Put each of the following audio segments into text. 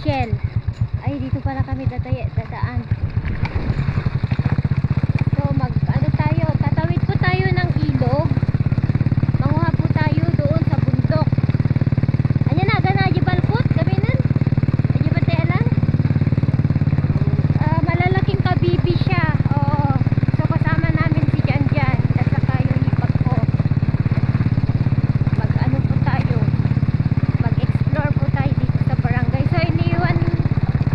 shell. Ay, dito pala kami dadaan. So ano tayo, tatawid po tayo ng ilog. Manguha po tayo doon sa bundok. Anya na gana balkot gaminan. Aji ba tayo lang? Malalaking kabibi siya. Oo. So kasama namin si Janjan at saka yung hipag ko. Mag-ano po tayo. Mag-explore po tayo dito sa barangay. So iniwan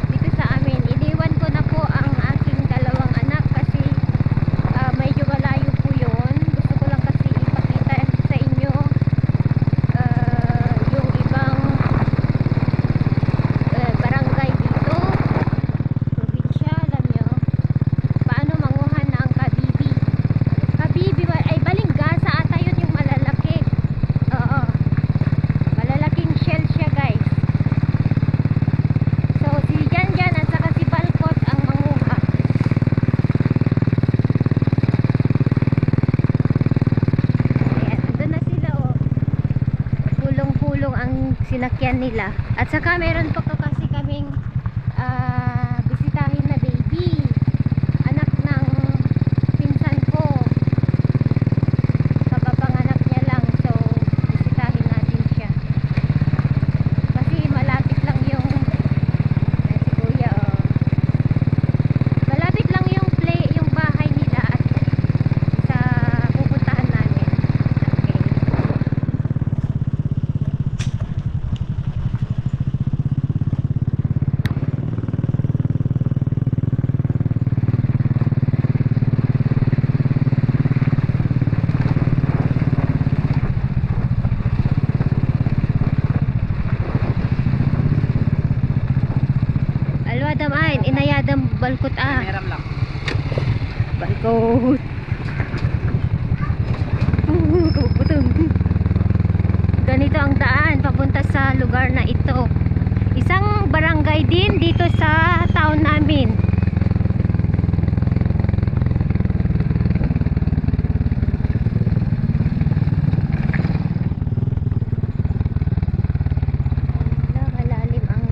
dito sa amin. Iniwan ko na po ang aking dalawang anak kasi medyo malayo po yun. Gusto ko lang kasi ipakita sa inyo yung ibang barangay dito. Probinsya, alam nyo. Paano manguhan ng kabibi. Kabibi ay balinggasa ata yun yung malalaki. Oo. Malalaking shell siya guys. So si Janjan at saka si Balkot ang manguha. Ayan, andun na sila oh. Pulong-pulong ang sinakyan nila. At saka meron pa kasi kaming bisitahin na baby. Anak ng pinsan ko. Kapapanganak niya lang. So bisitahin natin siya. Kasi malapit lang yung si kuya oh. Malapit lang yung bahay nila at sa pupuntahan namin. Okay. Alwadam ain, inayadam balkot Meram lang. Balkot. Kabutong. Ganito ang daan papunta sa lugar na ito. Isang barangay din dito sa town namin. Malalim ang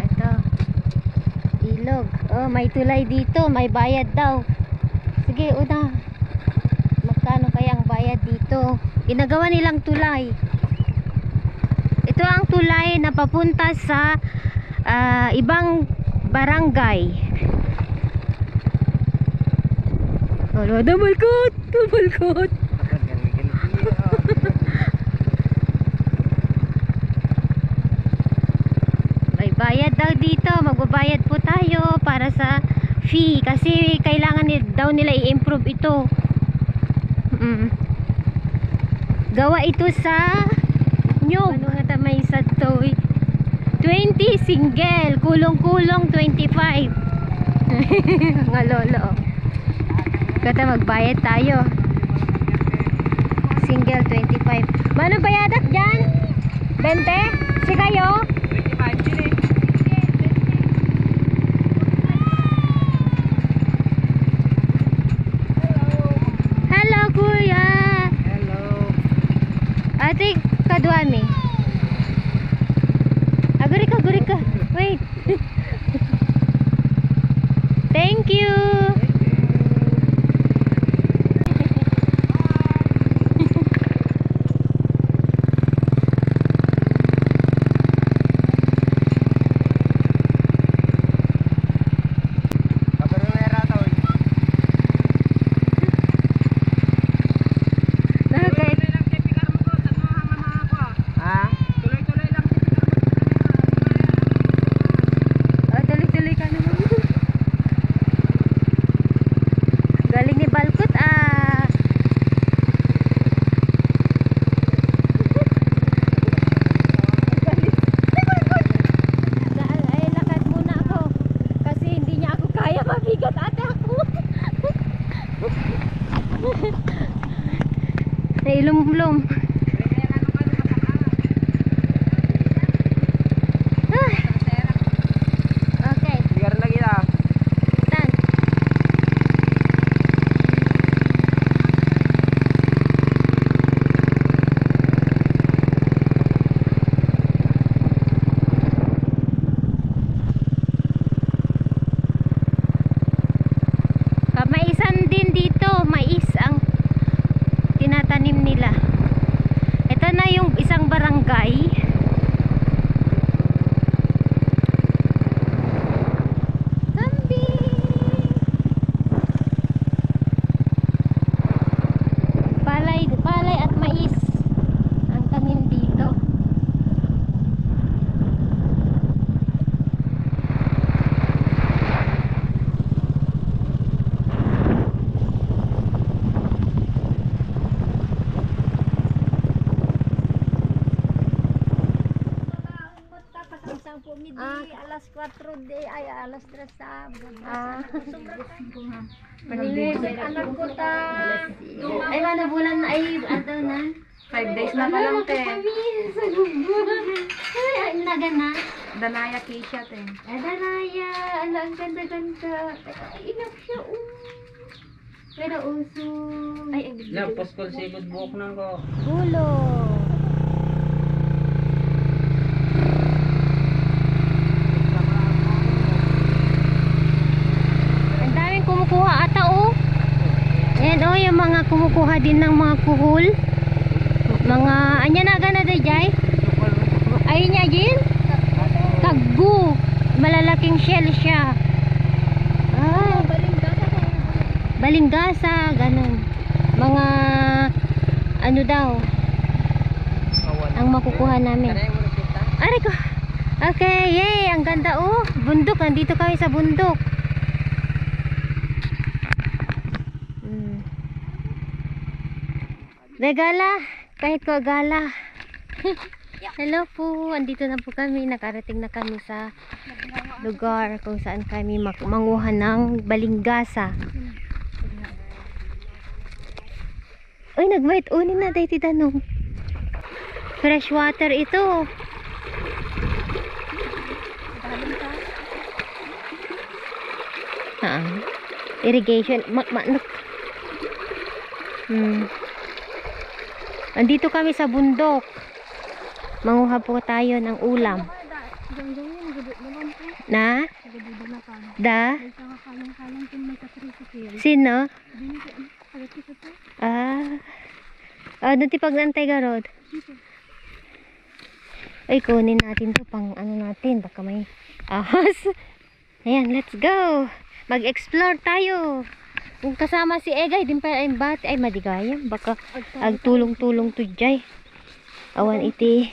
ito ilog. Oh, may tulay dito, may bayad daw. Sige, una. Magkano kaya ang bayad dito? Ginagawa nilang tulay. Ito ang tulay na papunta sa ibang barangay. Oh, damalkot! Damalkot! May bayad daw dito. Magbabayad po tayo para sa fee. Kasi kailangan daw nila i-improve ito. Gawa ito sa nyog. Ano nga tamay sa to? 20 single. Kulong-kulong 25. Mga lolo. Kata magbayad tayo. Single 25. Mano bayadak dyan? 20? Si kayo? 25 chile. Hello kuya. Hello. Ate kaduami. Aguri ka. Wait. Thank you. Kabarulera to. Okay. Tuloy lang kay pigar mo ko sa mga mama ko. Ha? Tuloy-tuloy lang kay pigar mo. Tuloy-tuloy ka naman. tayong isang barangay. Kambing! Palay at mais ang tanim dito. Alas 4 de ay alas 3 sa anak ko ta Ay, ano bulan na? Ay, ano na? 5 days na pa lang, te. Ay, nagana. Danaya Keisha, te. Ay, Danaya. Ano, ang ganda-ganda. Ay, inak siya, Pero uso. Ay, ang Lang, paskol sigod buhok nang ko. gulo. Ang daming kumukuha ata, Ayan, yung mga kumukuha din ng mga kuhol. Mga, anya na gana da, Jay? Ayun niya, Jin? Kaggu. Malalaking shell siya. Ah, balinggasa, ganun. Mga, ano daw, ang makukuha namin. Aray ko. Okay, yay, ang ganda, bundok, nandito kami sa bundok. Regala, kahit ko gala. Hello po, andito na po kami, nakarating na kami sa lugar kung saan kami manguha ng balinggasa. Uy, nag-white unin na dahil titanong. Fresh water ito. Irrigation. Andito kami sa bundok. Manguha po tayo ng ulam. Na? Da? Sino? Doon ti pagnantay garod. Ay, kunin natin to pang ano natin. Baka may ahas. Ayan, let's go. Mag-explore tayo. Kung kasama si Egay, din pa ay bati. Ay, madigayam. Baka agtulong-tulong to jay. Awan iti.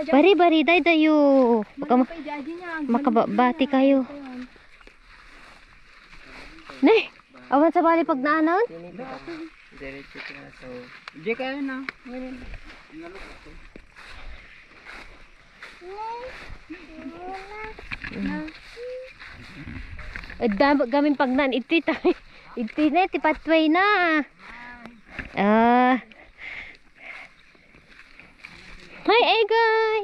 Bari-bari, day dayo. Baka makabati kayo. Nay, awan sa bali pag naanaw? Diretso ka na so. Di kayo na. Gamin pagnan iti tayo. Iti na, tipatway na. Hi, Egay.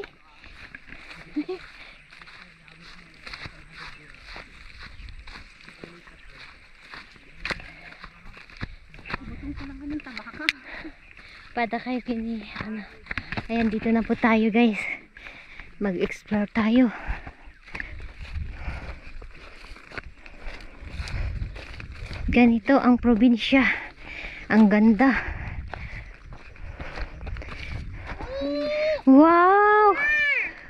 Pada kayo kini ano. Ayan, dito na po tayo, guys. Mag-explore tayo. Ganito ang probinsya. Ang ganda. Wow!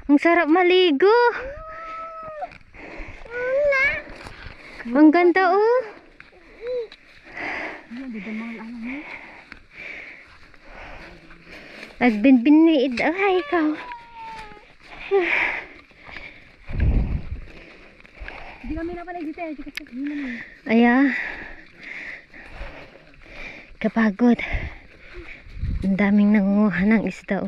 Ang sarap maligo. Ang ganda, Nagbinbin ay, ikaw. Hindi kami na pala dito. Aya. Kapagod. Ang daming nangunguha ng isda,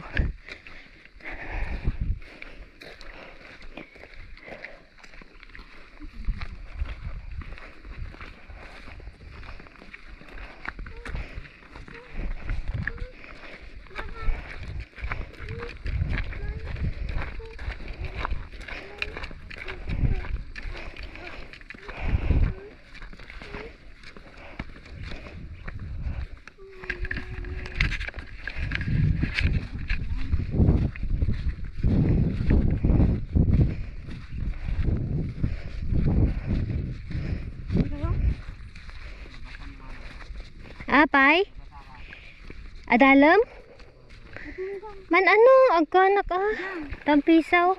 Apay? Adalam? Man ano, agkanak tampisaw.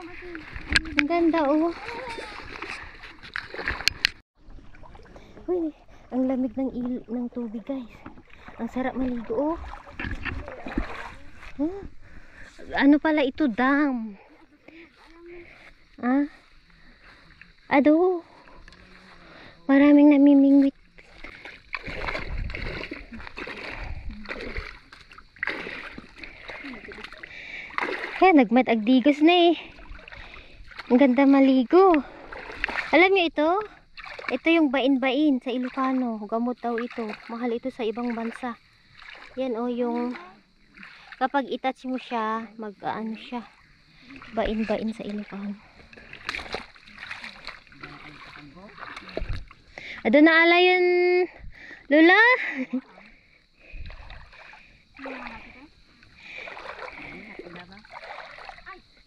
Ang ganda oh. Uy, ang lamig ng tubig guys. Ang sarap maligo oh. Huh? Ano pala ito, dam? Ado. Maraming namimingwit. Kaya nagmatagdigos na eh. Ang ganda maligo. Alam niyo ito? Ito yung bain-bain sa Ilocano. Gamot daw ito. Mahal ito sa ibang bansa. Yan o yung kapag itouch mo siya, mag-ano siya. Bain-bain sa Ilocano. Ado na ala yun, Lola.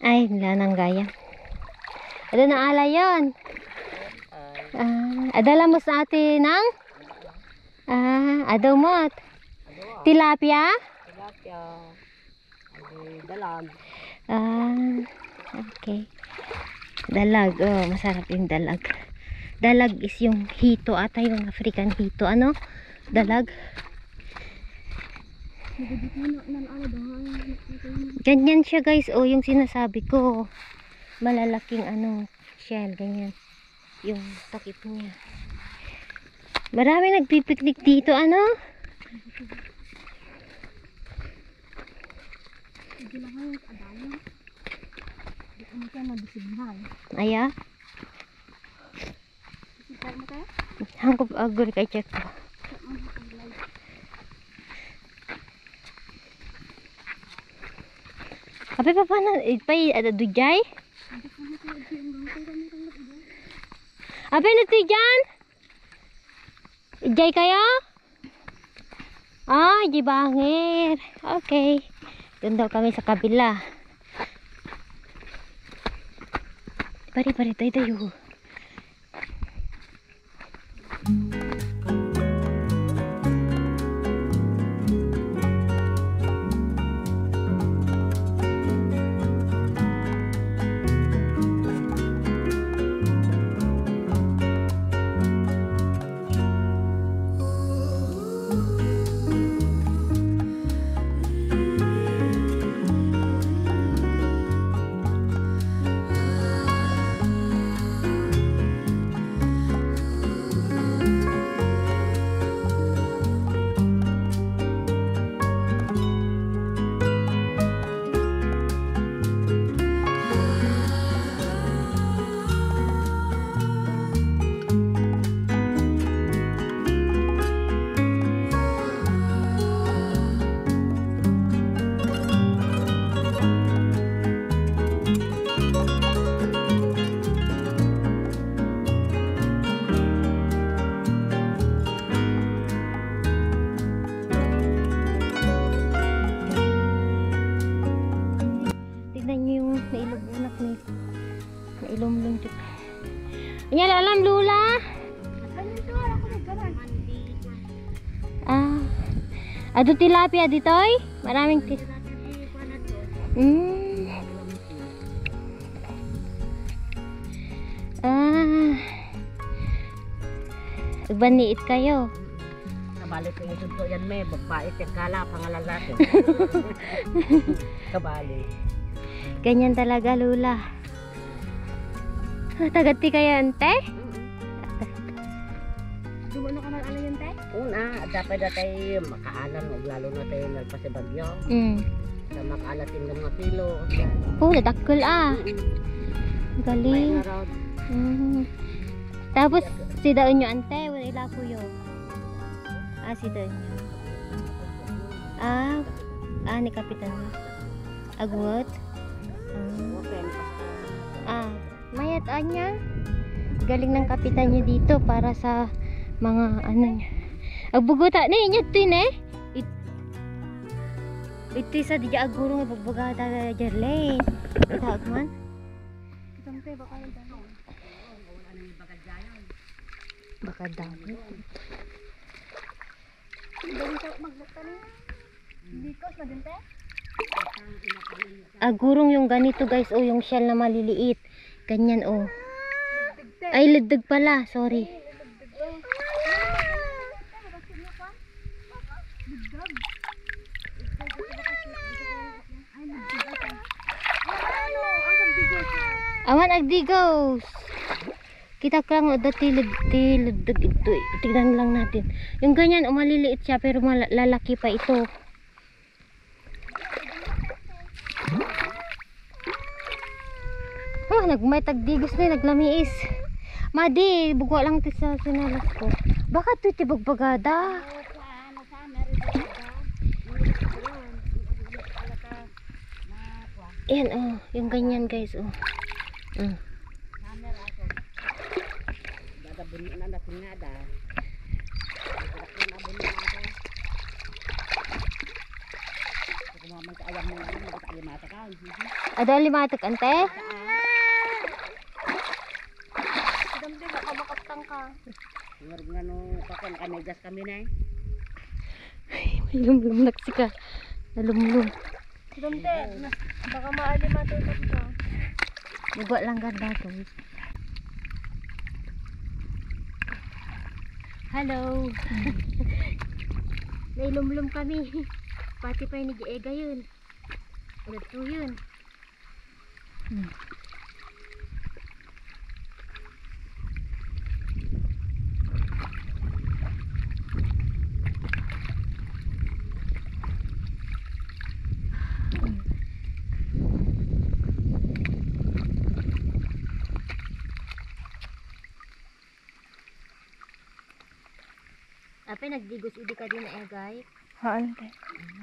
Ay, wala nang gaya. Ado na ala yun. Adala mo sa atin ng adaw mo. Tilapia? Tilapia. Dalag. Okay. Dalag. Oh, masarap yung dalag. Dalag is yung hito ata, yung African hito. Ano? Dalag. Ganyan siya guys. Oh, yung sinasabi ko. Malalaking ano, shell. Ganyan. Yung takip niya. Marami nagpipiknik dito. Ano? Aya? Hangkop agor kay check ko. Apa pa paano? Ipay ada dujay? Apa na to dyan? Ijay kayo? Di bangir. Okay. Doon daw kami sa kabila. Pari tayo. Nailumlum dito. Anya alam Lula? Ado tilapia ditoy? Maraming Baniit kayo. Kabalik ko yung sunto yan may babae yung kala pangalan natin. Kabalik. Ganyan talaga Lula. Tagati kaya ante? Dumano ka na ano yun te? Una, dapat na tayo makaalam lalo na tayo nagpasibagyo. Sa makaalatin ng mga kilo. Nadakkel Galing. Tapos si daon nyo ante, wala ila po yun. Si daon nyo. Ni Kapitan. Agwat. Mayat anya. Galing ng kapitan niya dito para sa mga ano niya. Agbuguta ni inya tin Ito sa diya aguro nga bagbagata na Jerlane. Tagman. Kamte baka lang daw. Baka daw. Dali ka magbukta ni. Bikos na din te. agurong yung ganito guys, oh, yung shell na maliliit. Ganyan, oh. Ay, lidag pala, sorry. Awan agdigos. Kita ka lang dati lidag ito. Tignan lang natin. Yung ganyan, oh, maliliit siya pero lalaki pa ito. Oh, may tagdigos na, naglamiis. Madi, bugwa lang ti sa sinalas ko. Baka ito tibagbagada. Ayan, oh, yung ganyan guys, oh. Ada limatik ante? Damdi baka makaptang ka. Ngor nga no pakon kamegas kami na eh. May lumlum nagsika. Nalumlum. Damdi, baka maalimatik ka. Bugwa lang ganda to. Hello. May lumlum kami. Pati pa yung nag-iega yun. Ito yun. Apa nagdigos idi ka din na egay? Haan, te.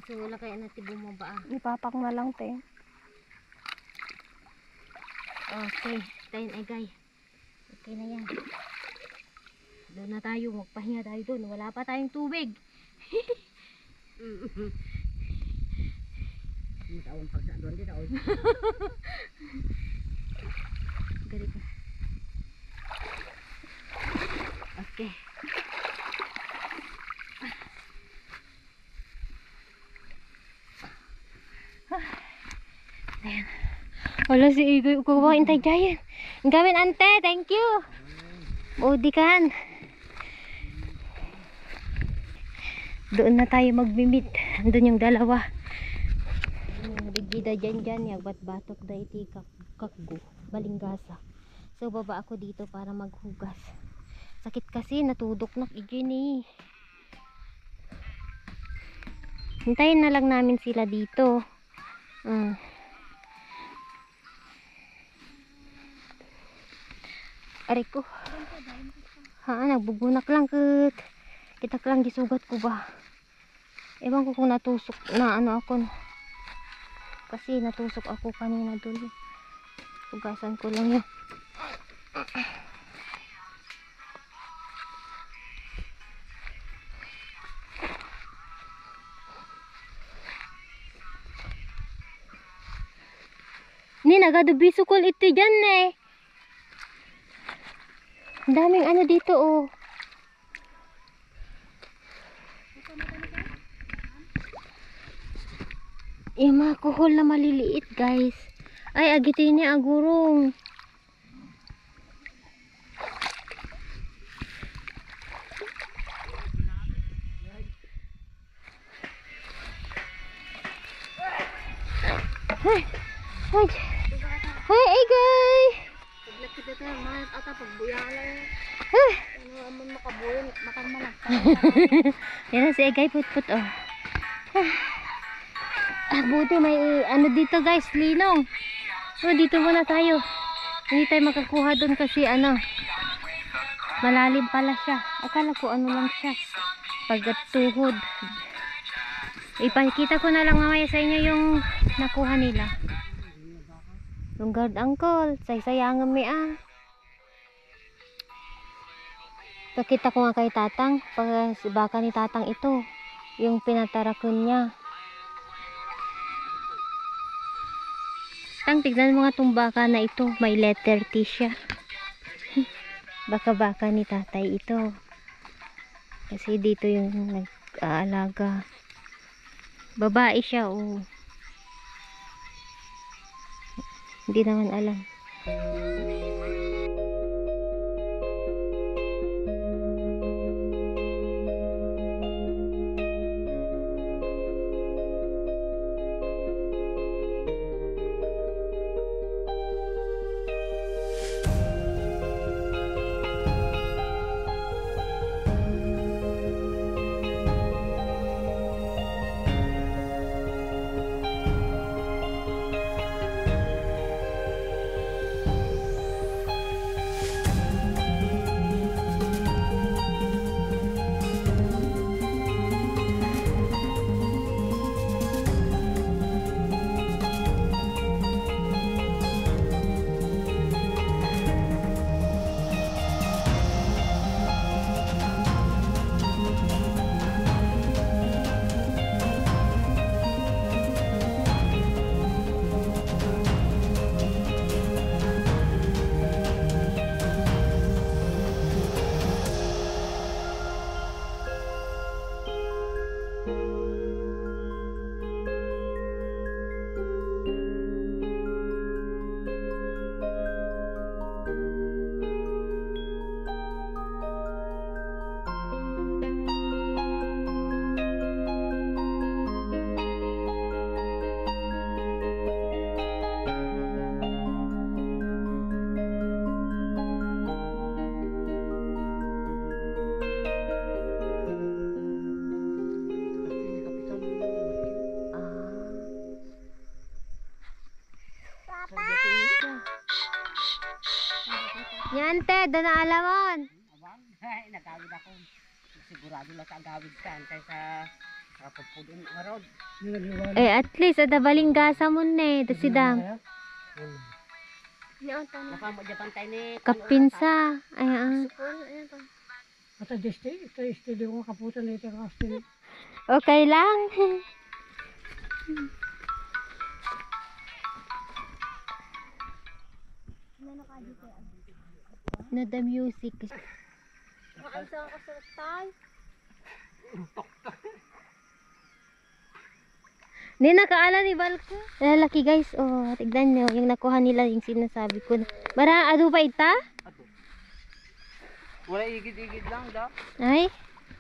So wala kaya natin bumaba. Ipapak na lang, te. Okay, tayo egay. Okay na yan. Doon na tayo, magpahinga tayo doon. Wala pa tayong tubig. Matawang pagsa doon din ako. Galit na. Okay. Ayan. Wala si Igoy. Kukuhain tayo dyan. Ang gawin ante. Thank you. Maudi kan. Doon na tayo magmimit. Andun yung dalawa. Digida dyan. Yagbat batok da iti kakgo. Balinggasa. So baba ako dito para maghugas. Sakit kasi. Natudok na igini. Hintayin na lang namin sila dito. Aray ko. Nagbubunak lang kat. Kita lang gisugat ko ba. Ewan ko kung natusok na ano ako. Kasi natusok ako kanina dun. Hugasan ko lang yun. Ni nagadubisukol ito dyan eh. Ang daming ano dito oh. Yung mga kuhol na maliliit guys. Ay agitin niya agurong. Ay. Ay. Ay Igay. Paglaki dito, mga ata pagbuyala. Ano naman makabuhin, makan. Yan na si Igay put-put oh. Buti may ano dito guys, linong. So dito muna tayo. Hindi tayo makakuha doon kasi ano, malalim pala siya. Akala ko ano lang siya, pagkatuhod. Ipakita ko na lang mamaya sa inyo yung nakuha nila. Yung guard uncle, saysayangan mi ah. Pakita ko nga kay tatang, pag baka ni tatang ito, yung pinatarakon niya. Tang, tignan mo nga itong baka na ito, may letter T siya. Baka ni tatay ito. Kasi dito yung nag-aalaga. Babae siya oh. Hindi naman alam. Yan te, doon na alamon. Abang, ay, nagawid ako. Sigurado lang sa agawid ka. Antay sa pagpudong marod. Eh at least ada balingasa mo ne, dasidang. Napamo Japan tayo ni Kapinsa. Ay Ata deste, ito di ko kaputan na ito kastin. Okay lang. No the music. Makaisa ako sa tay. Hindi nakaala ni Balko. Lalaki guys, oh, tignan nyo, yung nakuha nila yung sinasabi ko. Mara, ado ba ita? Wala igid-igid lang da. Ay?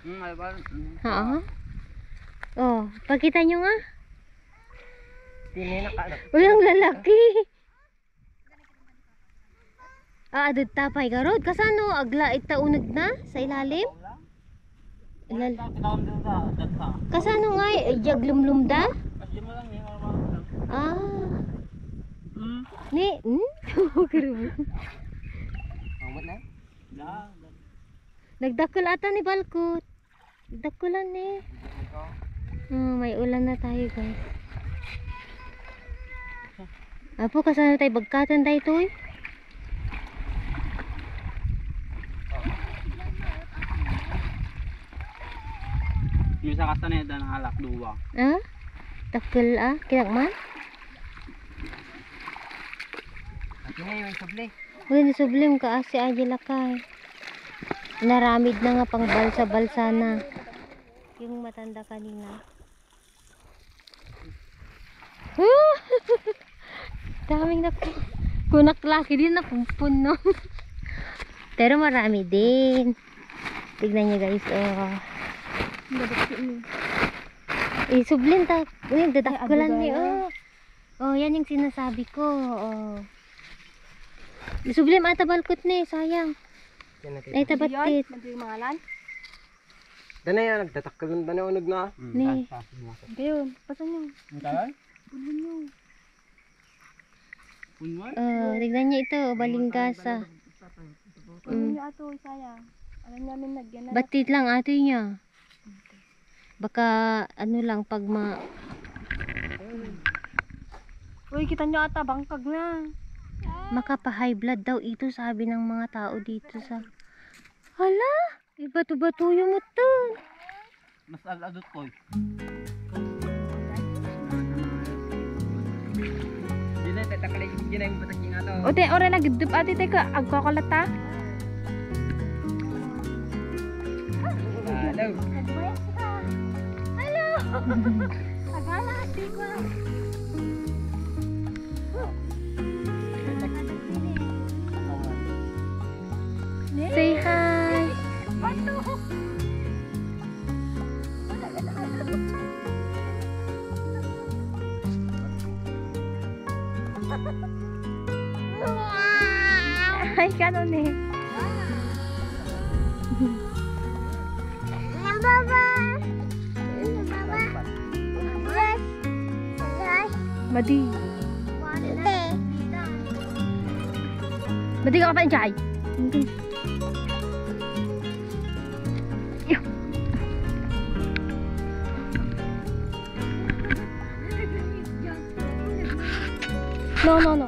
Ay ba? Oo. Oh, pakita nyo nga. Tini na ka. Walang lalaki. Adod tapay garod. Kasano, agla itaunag na sa ilalim? Kasano nga, jaglumlum da? Ah. Ni, nagdakul ata ni Balkot. Nagdakulan eh. May ulan na tayo guys. Apo, kasano tayo bagkatan tayo ito eh? Yung sa kastaneda ng halak duwa. Ah? Takul kinakman? At ngayon yung subli. Uy, nasublim ka si Aji Lakay. Naramid na nga pang balsa-balsa na. Yung matanda kanina. Daming kunaklaki din na pumpun no. Pero marami din. Tignan nyo guys. Sublin ta. Uy, dadakulan niyo. Oh, yan yung sinasabi ko. Oh. Sublim ata Balkot ni, sayang. Ay tabatit. Nandito yung mga lan. Dana yan, nagtatakal na unog na. Ni. Ayun, pasan nyo. Tagal? Pulun nyo. Unwan? Oh, tignan niyo ito, balingkasa. Pulun nyo ato, sayang. Alam namin nagyan na. Batit lang ato niya. Baka ano lang pag Uy, kita nyo ata, bangkag na. makapa-high blood daw ito sabi ng mga tao dito sa. Hala, ibato-bato yung mo to. Mas aladot ko. Di na tatakali di na yung batak yung ato. O te, ora na giddup ati te ka agkakalata. Hello. Hello. Agala ati ko. Ay, ganun eh. Madi. Madi ka pa rin, Chay. No, no, no.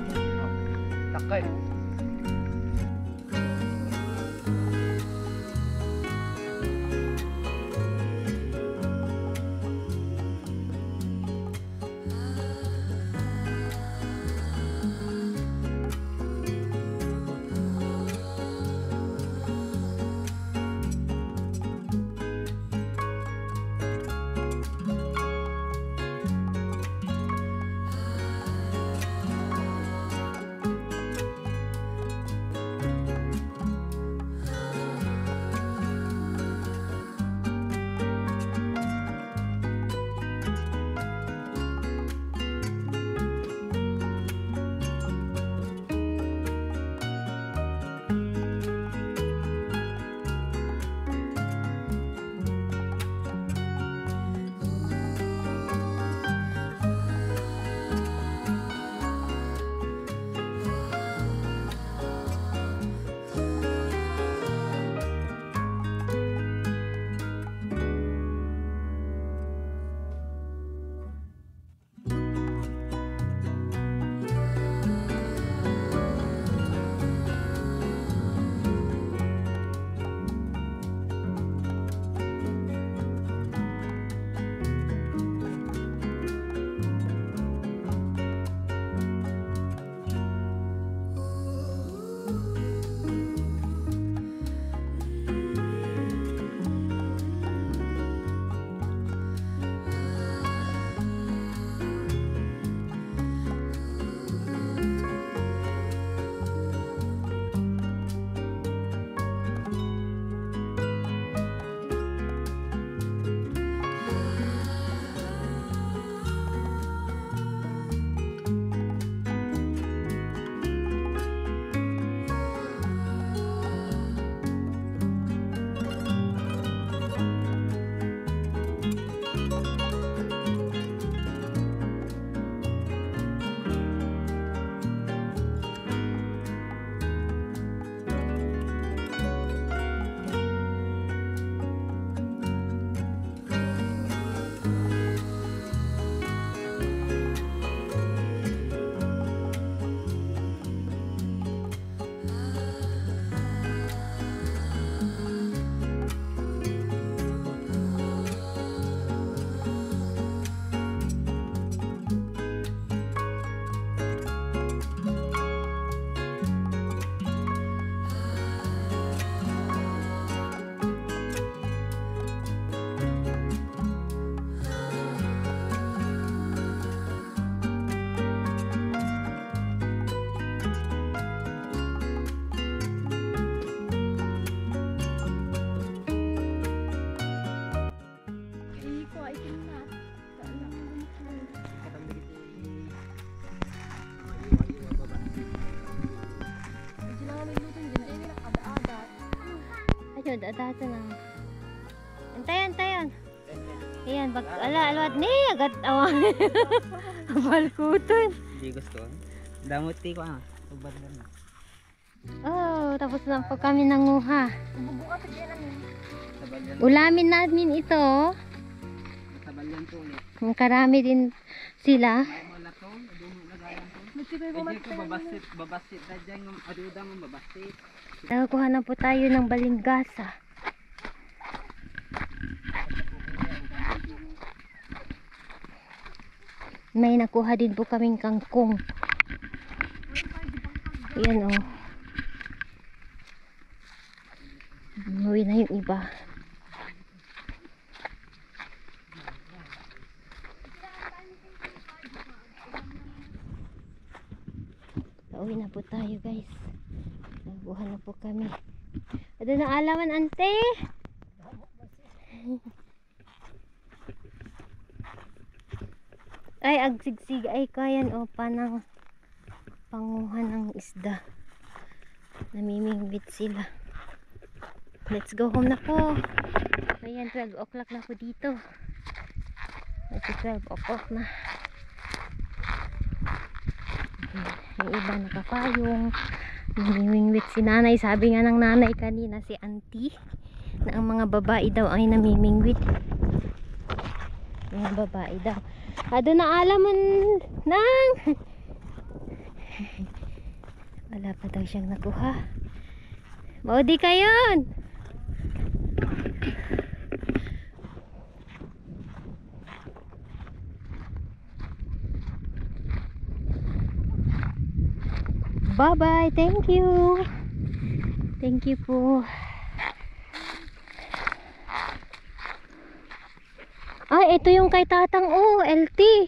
Takay. Ayun, data na. Antayan, antayan. Ayan, alawad ni, agad awan. Balkuton. Hindi gusto. Damot ko Ubad na. Oh, tapos na po kami nanguha. Ulamin namin ito. Tabalyan po ulit. Karami din sila. Babasit na dyan yung aduda mo babasit. Nakakuha na po tayo ng balinggasa. May nakuha din po kaming kangkong. Ayan o. Umuwi na yung iba. Uwi na po tayo guys. Nakuha na po kami. Ito na alaman ante. Ay agsigsig ay kayan o panang panguhan ng isda. Namimingwit sila. Let's go home na po. Ayan, 12 o'clock na po dito. Ito 12 o'clock na. Yung iba nakapayong. Namimingwit si nanay. Sabi nga ng nanay kanina, si auntie, na ang mga babae daw ay namimingwit. Mga babae daw. Ado na alaman nang wala pa daw siyang nakuha. Maudi kayon. Bye bye. Thank you. Thank you po. Ay, ito yung kay tatang. Oh, LT.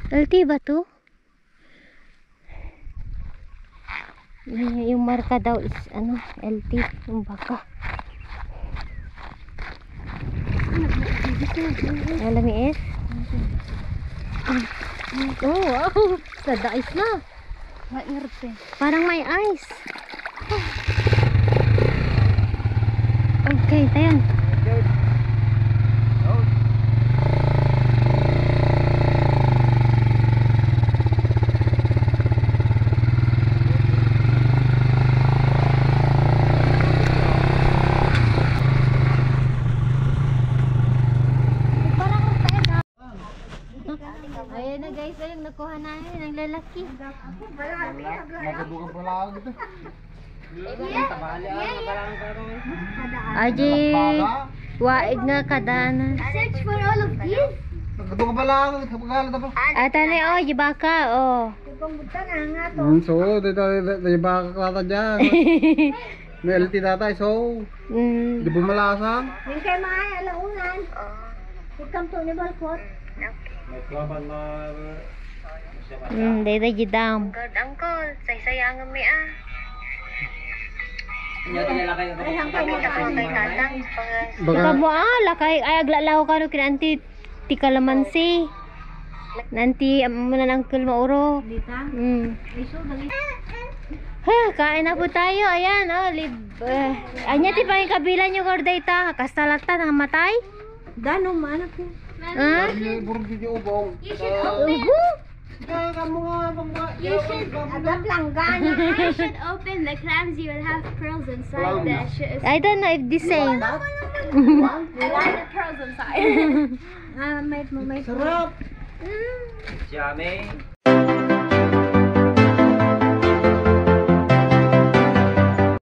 LT ba to? Yung marka daw is ano, LT. Yung baka. Alam mo is? Oh, wow. Sa dais na. Mairte. Parang may ice. Okay, tayo. Ayan na guys, ayun nakuha namin ang lalaki. Magkabukan pala ako dito. Aji, waig nga kadana. Search for all of these. Magkabukan pala ako dito. Pagkala tapos. Atane oh, jibaka oh. Pagbuta na nga to. So, dito baka klata dyan. May LT tatay, so. Di bumalasang. Yung kay mga alaunan. Ikam to ni Balkot. Dito jidam. God, uncle. Say-sayangan mi ah. Ay, ang kami ka kay tatang. Ika mo lakay ay aglalaw ka no kinanti ti kalamansi. Nanti muna ng uncle mauro. Dita? Iso, dali. Ha, kain na po tayo. Ayan, oh, anya ti pang kabila nyo gorday ta. Kastalata na matay. Dano, maano ko? Ha? Puro dito ubong. Kaya ka mga Agad lang gani. I should open the clams. You will have pearls inside. That shit is I don't know if the same. why the pearls inside. May sarap. Yummy.